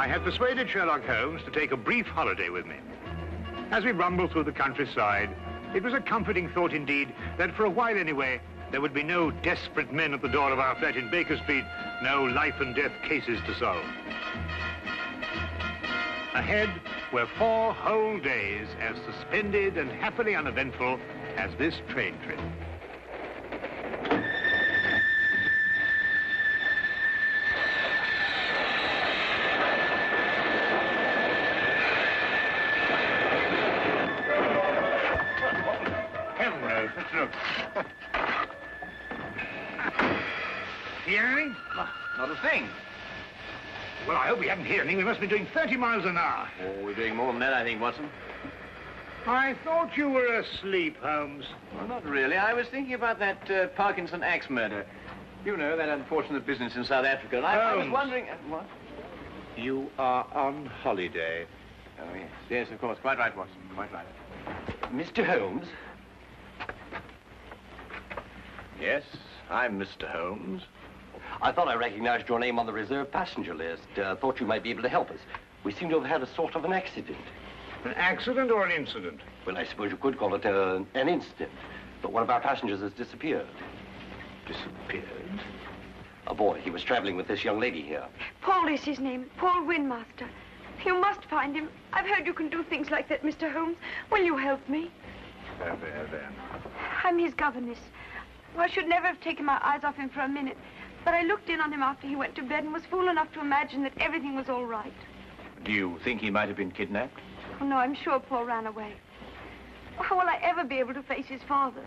I had persuaded Sherlock Holmes to take a brief holiday with me. As we rumbled through the countryside, it was a comforting thought indeed that for a while anyway, there would be no desperate men at the door of our flat in Baker Street, no life and death cases to solve. Ahead were 4 whole days as suspended and happily uneventful as this train trip. Hello, let's look. Hear anything? Not a thing. Well, I hope we haven't heard anything. We must be doing 30 miles an hour. Oh, we're doing more than that, I think, Watson. I thought you were asleep, Holmes. Well, not really. I was thinking about that Parkinson axe murder. You know, that unfortunate business in South Africa. And I was wondering... what? You are on holiday. Oh, yes. Yes, of course. Quite right, Watson. Quite right. Mr. Holmes? Yes, I'm Mr. Holmes. I thought I recognized your name on the reserve passenger list. Thought you might be able to help us. We seem to have had a sort of an accident. An accident or an incident? Well, I suppose you could call it an incident. But one of our passengers has disappeared. Disappeared? A boy. He was traveling with this young lady here. Paul is his name. Paul Windmaster. You must find him. I've heard you can do things like that, Mr. Holmes. Will you help me? There. I'm his governess. I should never have taken my eyes off him for a minute. But I looked in on him after he went to bed and was fool enough to imagine that everything was all right. Do you think he might have been kidnapped? Oh, no, I'm sure Paul ran away. How will I ever be able to face his father?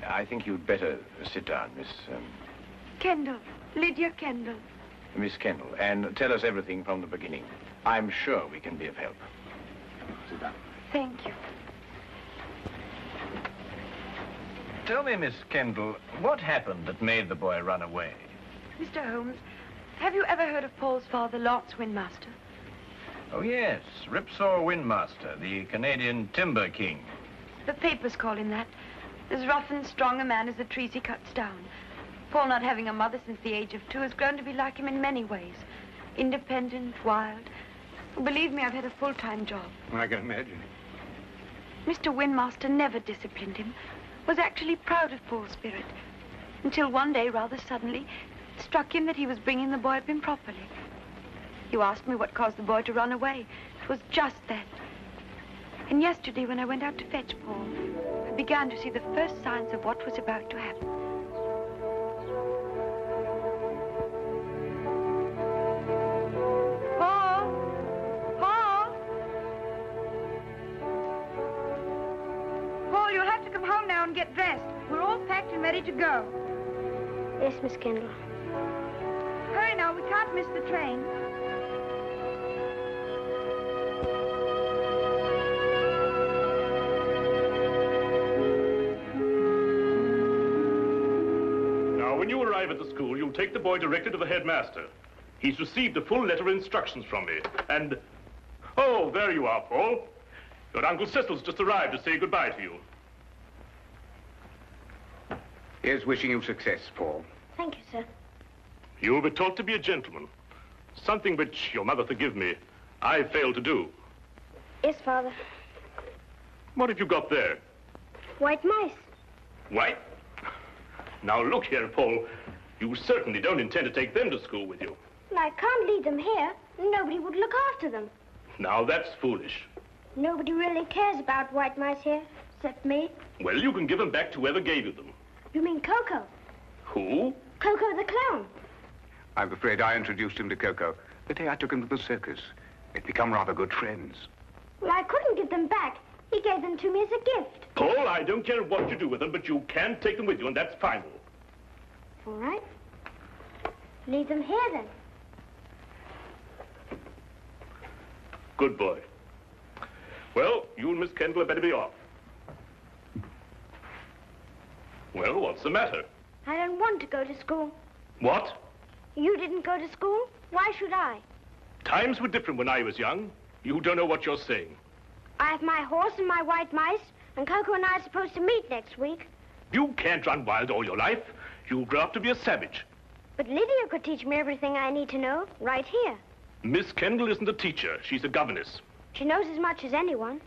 I think you'd better sit down, Miss... Kendall. Lydia Kendall. Miss Kendall, and tell us everything from the beginning. I'm sure we can be of help. Sit down. Thank you. Tell me, Miss Kendall, what happened that made the boy run away? Mr. Holmes, have you ever heard of Paul's father, Lance Windmaster? Oh, yes, Ripsaw Windmaster, the Canadian timber king. The papers call him that. As rough and strong a man as the trees he cuts down. Paul, not having a mother since the age of 2, has grown to be like him in many ways. Independent, wild. Believe me, I've had a full-time job. I can imagine. Mr. Windmaster never disciplined him. Was actually proud of Paul's spirit. Until one day, rather suddenly, it struck him that he was bringing the boy up improperly. You asked me what caused the boy to run away. It was just that. And yesterday, when I went out to fetch Paul, I began to see the first signs of what was about to happen. Home now and get dressed. We're all packed and ready to go. Yes, Miss Kendall. Hurry now, we can't miss the train. Now, when you arrive at the school, you'll take the boy directly to the headmaster. He's received a full letter of instructions from me, and... Oh, there you are, Paul. Your Uncle Cecil's just arrived to say goodbye to you. Here's wishing you success, Paul. Thank you, sir. You'll be taught to be a gentleman. Something which, your mother forgive me, I failed to do. Yes, Father. What have you got there? White mice. White? Now, look here, Paul. You certainly don't intend to take them to school with you. Well, I can't leave them here. Nobody would look after them. Now, that's foolish. Nobody really cares about white mice here, except me. Well, you can give them back to whoever gave you them. You mean Coco? Who? Coco the clown. I'm afraid I introduced him to Coco the day I took him to the circus. They'd become rather good friends. Well, I couldn't give them back. He gave them to me as a gift. Paul, I don't care what you do with them, but you can take them with you, and that's final. All right. Leave them here, then. Good boy. Well, you and Miss Kendall had better be off. Well, what's the matter? I don't want to go to school. What? You didn't go to school? Why should I? Times were different when I was young. You don't know what you're saying. I have my horse and my white mice, and Coco and I are supposed to meet next week. You can't run wild all your life. You'll grow up to be a savage. But Lydia could teach me everything I need to know right here. Miss Kendall isn't a teacher. She's a governess. She knows as much as anyone.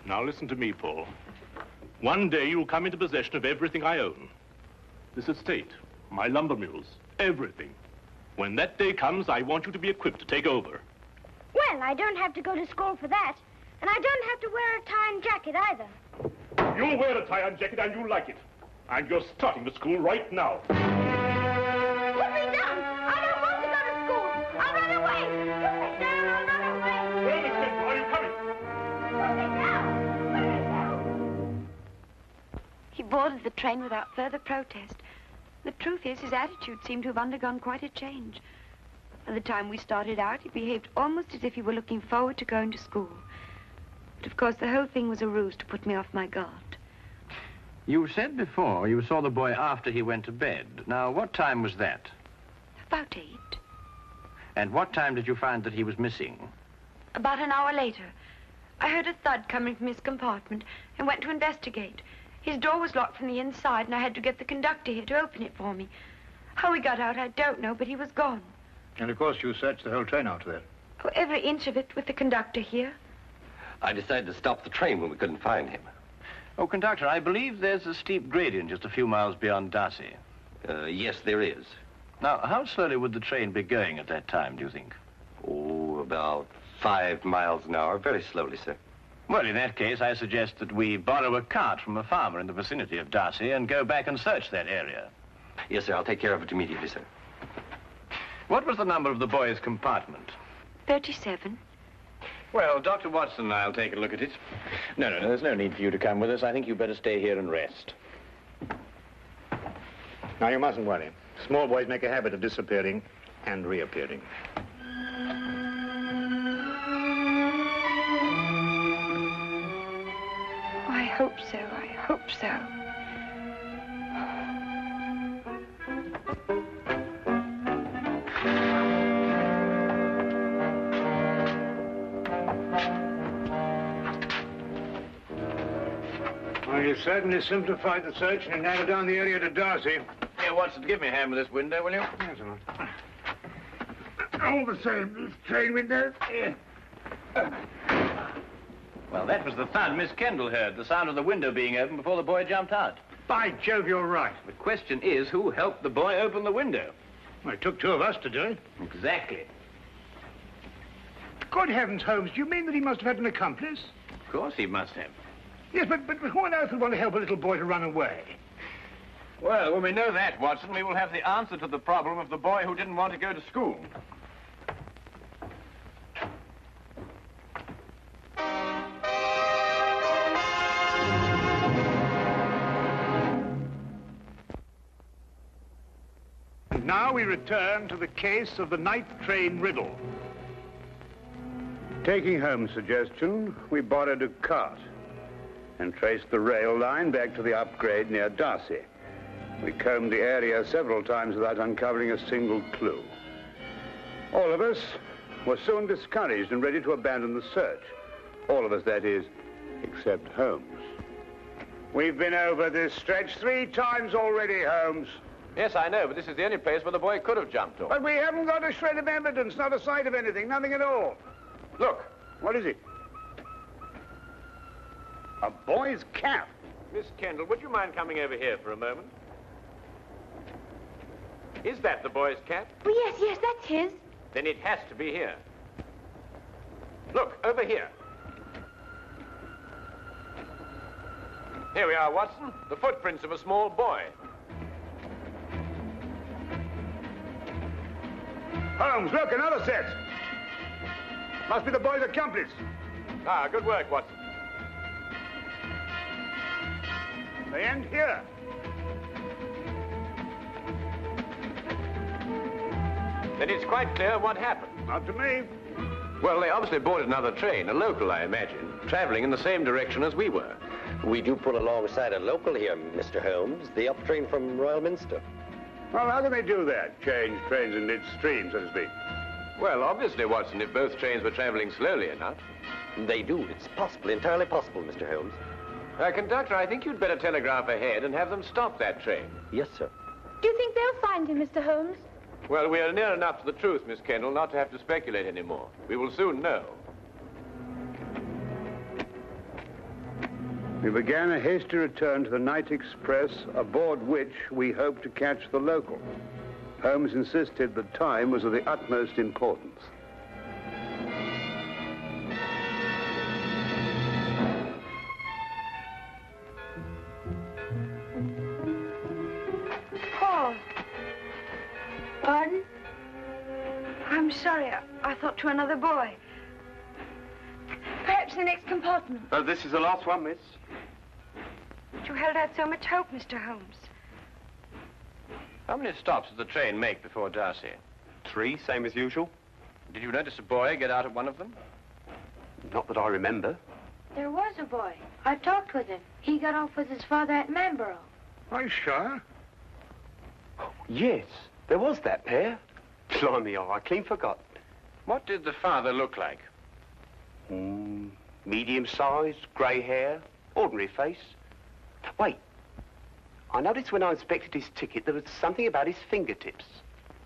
Now listen to me, Paul. One day you'll come into possession of everything I own. This estate, my lumber mills, everything. When that day comes, I want you to be equipped to take over. Well, I don't have to go to school for that. And I don't have to wear a tie and jacket either. You'll wear a tie and jacket and you'll like it. And you're starting to school right now. Put me down! I don't want to go to school! I'll run away! Put me down! I'll run away! Well, Miss Kendall, are you coming? Put me down! Put me down! He boarded the train without further protest. The truth is, his attitude seemed to have undergone quite a change. By the time we started out, he behaved almost as if he were looking forward to going to school. But of course, the whole thing was a ruse to put me off my guard. You said before you saw the boy after he went to bed. Now, what time was that? About 8. And what time did you find that he was missing? About an hour later, I heard a thud coming from his compartment and went to investigate. His door was locked from the inside, and I had to get the conductor here to open it for me. How he got out, I don't know, but he was gone. And, of course, you searched the whole train after that. Oh, every inch of it with the conductor here. I decided to stop the train when we couldn't find him. Oh, conductor, I believe there's a steep gradient just a few miles beyond Darcy. Yes, there is. Now, how slowly would the train be going at that time, do you think? Oh, about 5 miles an hour. Very slowly, sir. Well, in that case, I suggest that we borrow a cart from a farmer in the vicinity of Darcy and go back and search that area. Yes, sir. I'll take care of it immediately, sir. What was the number of the boy's compartment? 37. Well, Dr. Watson and I'll take a look at it. No, there's no need for you to come with us. I think you'd better stay here and rest. Now, you mustn't worry. Small boys make a habit of disappearing and reappearing. Oh, I hope so. I hope so. Well, you certainly simplified the search and narrowed down the area to Darcy. Here, Watson, give me a hand with this window, will you? Yes, all the same, these train windows. Well, that was the thud Miss Kendall heard, the sound of the window being opened before the boy jumped out. By Jove, you're right. The question is, who helped the boy open the window? Well, it took 2 of us to do it. Exactly. Good heavens, Holmes, do you mean that he must have had an accomplice? Of course he must have. Yes, but who on earth would want to help a little boy to run away? Well, when we know that, Watson, we will have the answer to the problem of the boy who didn't want to go to school. And now we return to the case of the night train riddle. Taking Holmes' suggestion, we borrowed a cart and traced the rail line back to the upgrade near Darcy. We combed the area several times without uncovering a single clue. All of us were soon discouraged and ready to abandon the search. All of us, that is, except Holmes. We've been over this stretch 3 times already, Holmes. Yes, I know, but this is the only place where the boy could have jumped off. But we haven't got a shred of evidence, not a sight of anything, nothing at all. Look, what is it? A boy's cap. Miss Kendall, would you mind coming over here for a moment? Is that the boy's cap? Oh, yes, that's his. Then it has to be here. Look, over here. Here we are, Watson. The footprints of a small boy. Holmes, look, another set. Must be the boy's accomplice. Ah, good work, Watson. They end here. Then it's quite clear what happened. Not to me. Well, they obviously boarded another train, a local, I imagine, traveling in the same direction as we were. We do pull alongside a local here, Mr. Holmes, the up train from Royal Minster. Well, how can they do that? Change trains in midstream, so to speak. Well, obviously, Watson, if both trains were traveling slowly enough. They do. It's possible, entirely possible, Mr. Holmes. Conductor, I think you'd better telegraph ahead and have them stop that train. Yes, sir. Do you think they'll find him, Mr. Holmes? Well, we are near enough to the truth, Miss Kendall, not to have to speculate anymore. We will soon know. We began a hasty return to the night express, aboard which we hoped to catch the local. Holmes insisted that time was of the utmost importance. Paul. Pardon? I'm sorry. I thought to another boy. Perhaps the next compartment. Oh, this is the last one, miss. You held out so much hope, Mr. Holmes. How many stops does the train make before Darcy? 3, same as usual. Did you notice a boy get out at one of them? Not that I remember. There was a boy. I talked with him. He got off with his father at Manborough. Are you sure? Yes, there was that pair. Blimey, I clean forgot. What did the father look like? Medium-sized, grey hair, ordinary face. Wait, I noticed when I inspected his ticket there was something about his fingertips.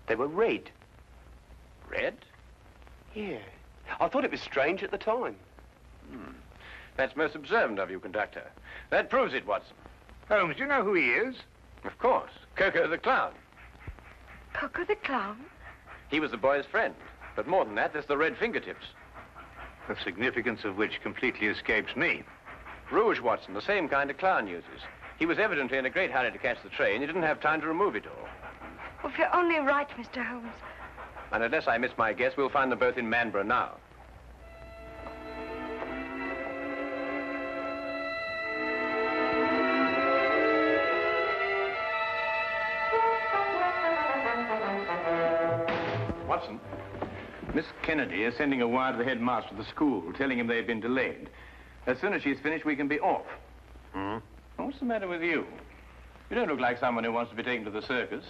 They were red. Red? Yeah. I thought it was strange at the time. That's most observant of you, conductor. That proves it, Watson. Holmes, do you know who he is? Of course. Coco the clown. Coco the clown? He was the boy's friend. But more than that, there's the red fingertips. The significance of which completely escapes me. Rouge, Watson, the same kind of clown uses. He was evidently in a great hurry to catch the train. He didn't have time to remove it all. Well, if you're only right, Mr. Holmes. And unless I miss my guess, we'll find them both in Manborough now. Watson, Miss Kennedy is sending a wire to the headmaster of the school, telling him they've been delayed. As soon as she's finished, we can be off. What's the matter with you? You don't look like someone who wants to be taken to the circus.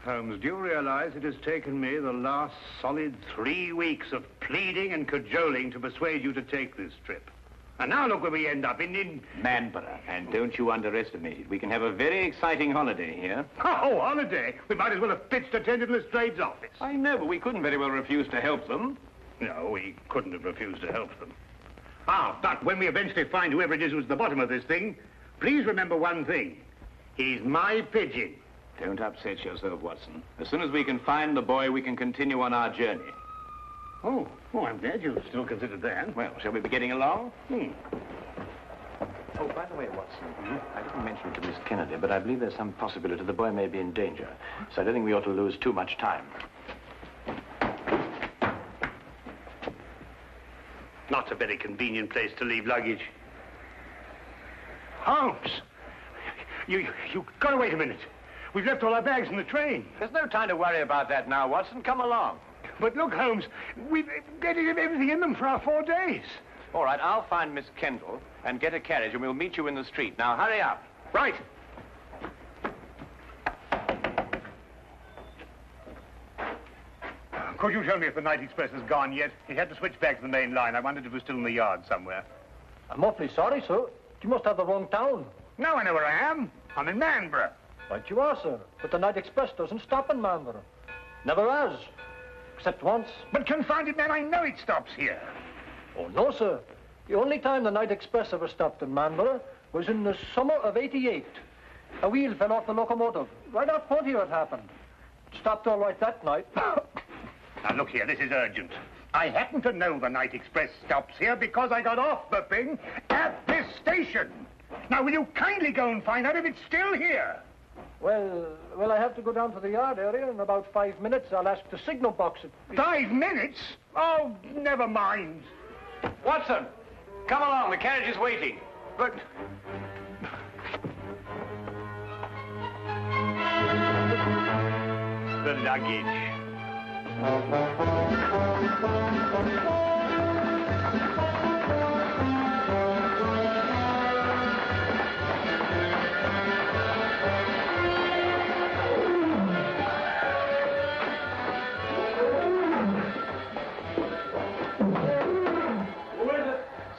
Holmes, do you realize it has taken me the last solid 3 weeks of pleading and cajoling to persuade you to take this trip? And now look where we end up, in Manborough. And don't you underestimate it. We can have a very exciting holiday here. Oh, holiday? We might as well have pitched a tent in Lestrade's office. I know, but we couldn't very well refuse to help them. No, we couldn't have refused to help them. But when we eventually find whoever it is who's at the bottom of this thing, please remember one thing. He's my pigeon. Don't upset yourself, Watson. As soon as we can find the boy, we can continue on our journey. Oh, I'm glad you still considered that. Well, shall we be getting along? Oh, by the way, Watson, I didn't mention it to Miss Kennedy, but I believe there's some possibility the boy may be in danger. So I don't think we ought to lose too much time. Not a very convenient place to leave luggage. Holmes! You got to wait a minute. We've left all our bags in the train. There's no time to worry about that now, Watson. Come along. But look, Holmes, we've got everything in them for our 4 days. All right, I'll find Miss Kendall and get a carriage, and we'll meet you in the street. Now, hurry up. Right. Could you tell me if the night express has gone yet? He had to switch back to the main line. I wondered if it was still in the yard somewhere. I'm awfully sorry, sir. You must have the wrong town. No, I know where I am. I'm in Manborough. Right you are, sir. But the night express doesn't stop in Manborough. Never has. Except once. But confound it, man, I know it stops here. Oh, no, sir. The only time the night express ever stopped in Manborough was in the summer of '88. A wheel fell off the locomotive. Right out front here it happened. It stopped all right that night. Now, look here, this is urgent. I happen to know the night express stops here because I got off the thing at this station. Now, will you kindly go and find out if it's still here? Well, I have to go down to the yard area. In about 5 minutes, I'll ask the signal box. 5 minutes? Oh, never mind. Watson, come along. The carriage is waiting. But... the luggage.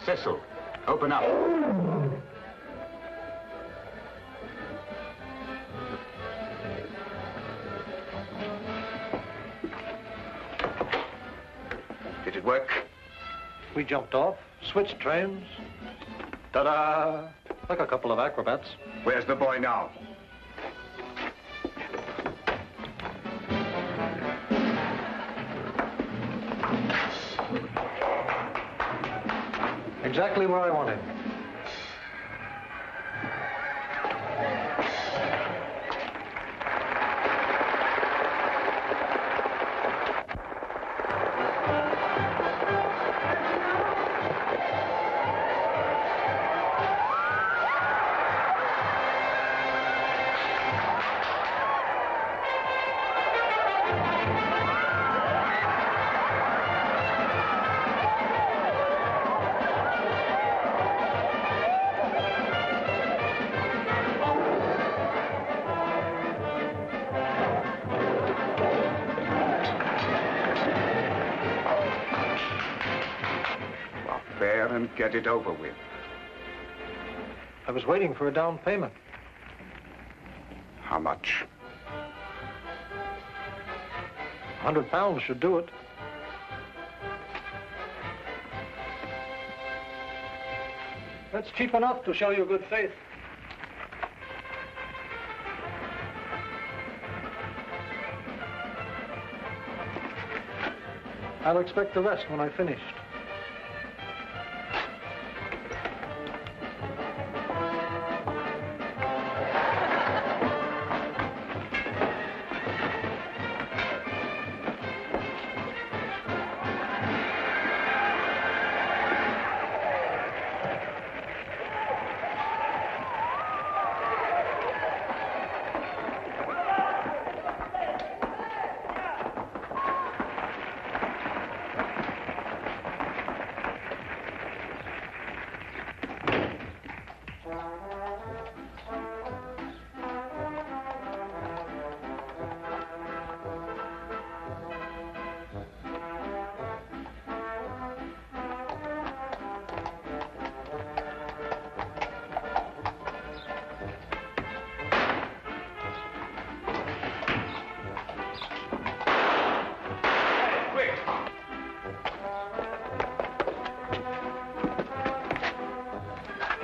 Cecil, open up. Did it work? We jumped off, switched trains. Ta-da! Like a couple of acrobats. Where's the boy now? Exactly where I want him. And get it over with. I was waiting for a down payment. How much? £100 should do it. That's cheap enough to show you good faith. I'll expect the rest when I finished.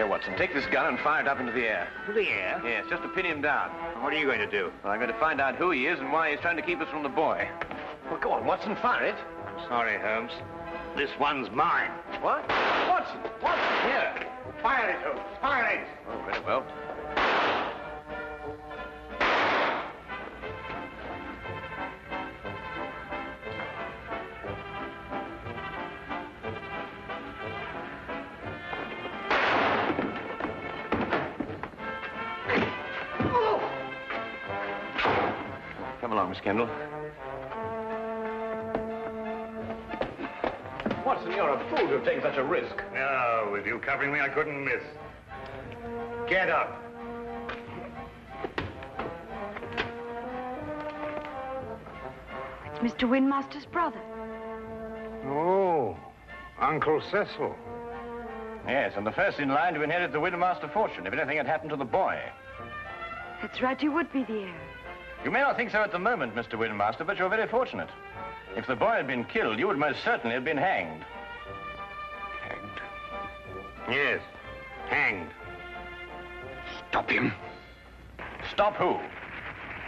Watson, take this gun and fire it up into the air. To the air? Yes, just to pin him down. What are you going to do? Well, I'm going to find out who he is and why he's trying to keep us from the boy. Well, go on, Watson, fire it. I'm sorry, Holmes. This one's mine. What? Watson! Watson, here. Fire it, Holmes. Fire it. Oh, very well. Come along, Miss Kendall. Watson, you're a fool to have taken such a risk. No, with you covering me, I couldn't miss. Get up. It's Mr. Windmaster's brother. Oh, Uncle Cecil. Yes, and the first in line to inherit the Windmaster fortune if anything had happened to the boy. That's right, you would be the heir. You may not think so at the moment, Mr. Windmaster, but you're very fortunate. If the boy had been killed, you would most certainly have been hanged. Hanged? Yes, hanged. Stop him. Stop who?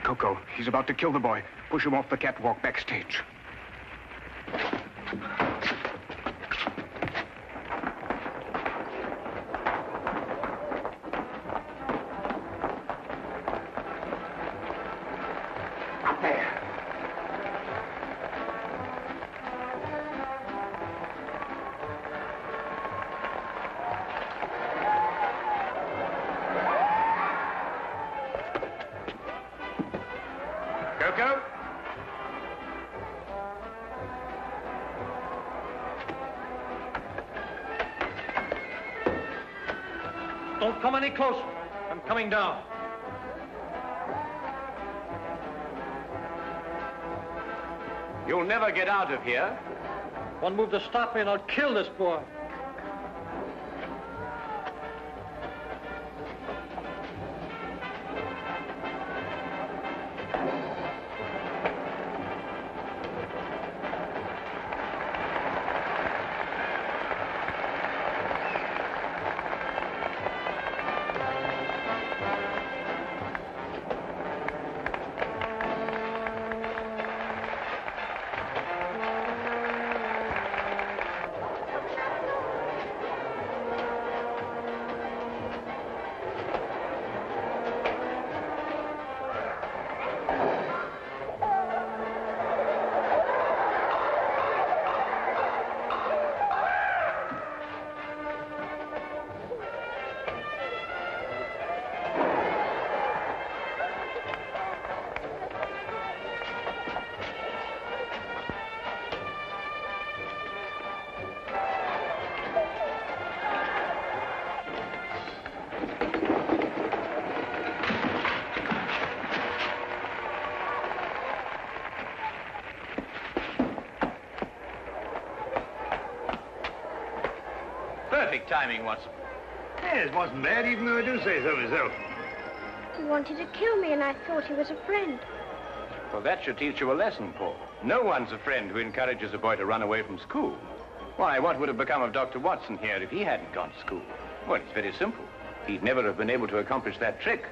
Coco, he's about to kill the boy. Push him off the catwalk backstage. Coco? Don't come any closer. I'm coming down. You'll never get out of here. One move to stop me and I'll kill this boy. Great timing, Watson. Yes, wasn't bad, even though I do say so myself. He wanted to kill me, and I thought he was a friend. Well, that should teach you a lesson, Paul. No one's a friend who encourages a boy to run away from school. Why, what would have become of Dr. Watson here if he hadn't gone to school? Well, it's very simple. He'd never have been able to accomplish that trick.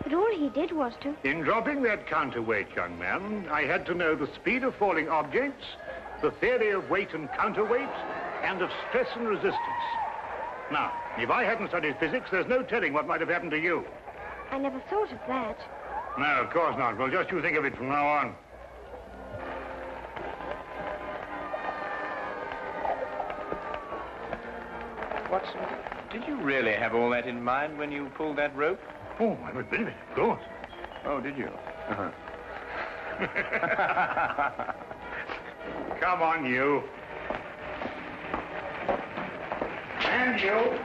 But all he did was to... In dropping that counterweight, young man, I had to know the speed of falling objects, the theory of weight and counterweight, and of stress and resistance. Now, if I hadn't studied physics, there's no telling what might have happened to you. I never thought of that. No, of course not. Well, just you think of it from now on. Watson, did you really have all that in mind when you pulled that rope? Oh, I would believe it, of course. Oh, did you? Uh-huh. Come on, you. And you.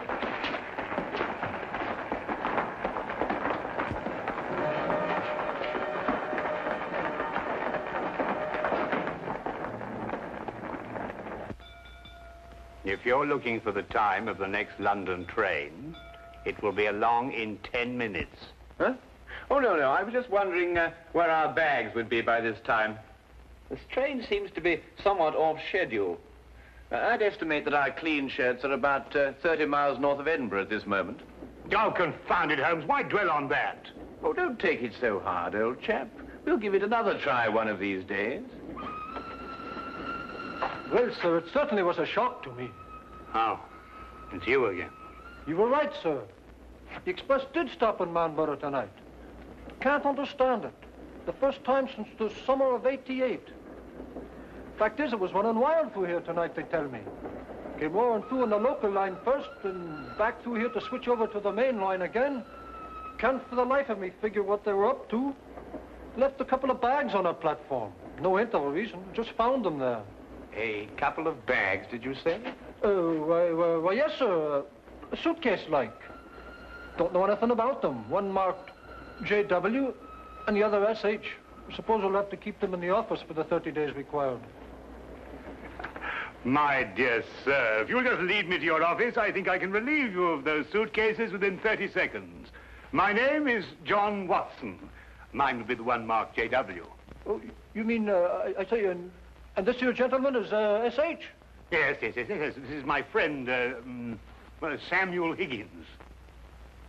If you're looking for the time of the next London train, it will be along in 10 minutes. Huh? Oh, no. I was just wondering where our bags would be by this time. This train seems to be somewhat off schedule. I'd estimate that our clean shirts are about 30 miles north of Edinburgh at this moment. Oh, confound it, Holmes. Why dwell on that? Oh, don't take it so hard, old chap. We'll give it another try one of these days. Well, sir, it certainly was a shock to me. Oh, it's you again. You were right, sir. The express did stop in Manborough tonight. Can't understand it. The first time since the summer of '88. Fact is, it was running wild through here tonight, they tell me. Came roaring through on the local line first, and back through here to switch over to the main line again. Can't for the life of me figure what they were up to. Left a couple of bags on our platform. No hint of a reason. Just found them there. A couple of bags, did you say? Why, yes, sir. A suitcase-like. Don't know anything about them. One marked JW and the other SH. Suppose we'll have to keep them in the office for the 30 days required. My dear sir, if you'll just lead me to your office, I think I can relieve you of those suitcases within 30 seconds. My name is John Watson. Mine will be the one marked JW. Oh, you mean, I tell you, and this here gentleman is SH? Yes. This is my friend, Samuel Higgins.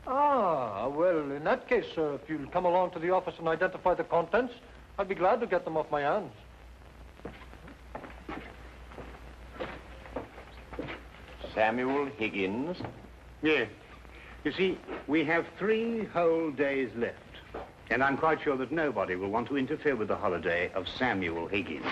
Ah, well, in that case, sir, if you'll come along to the office and identify the contents, I'd be glad to get them off my hands. Samuel Higgins? Yes. You see, we have 3 whole days left. And I'm quite sure that nobody will want to interfere with the holiday of Samuel Higgins.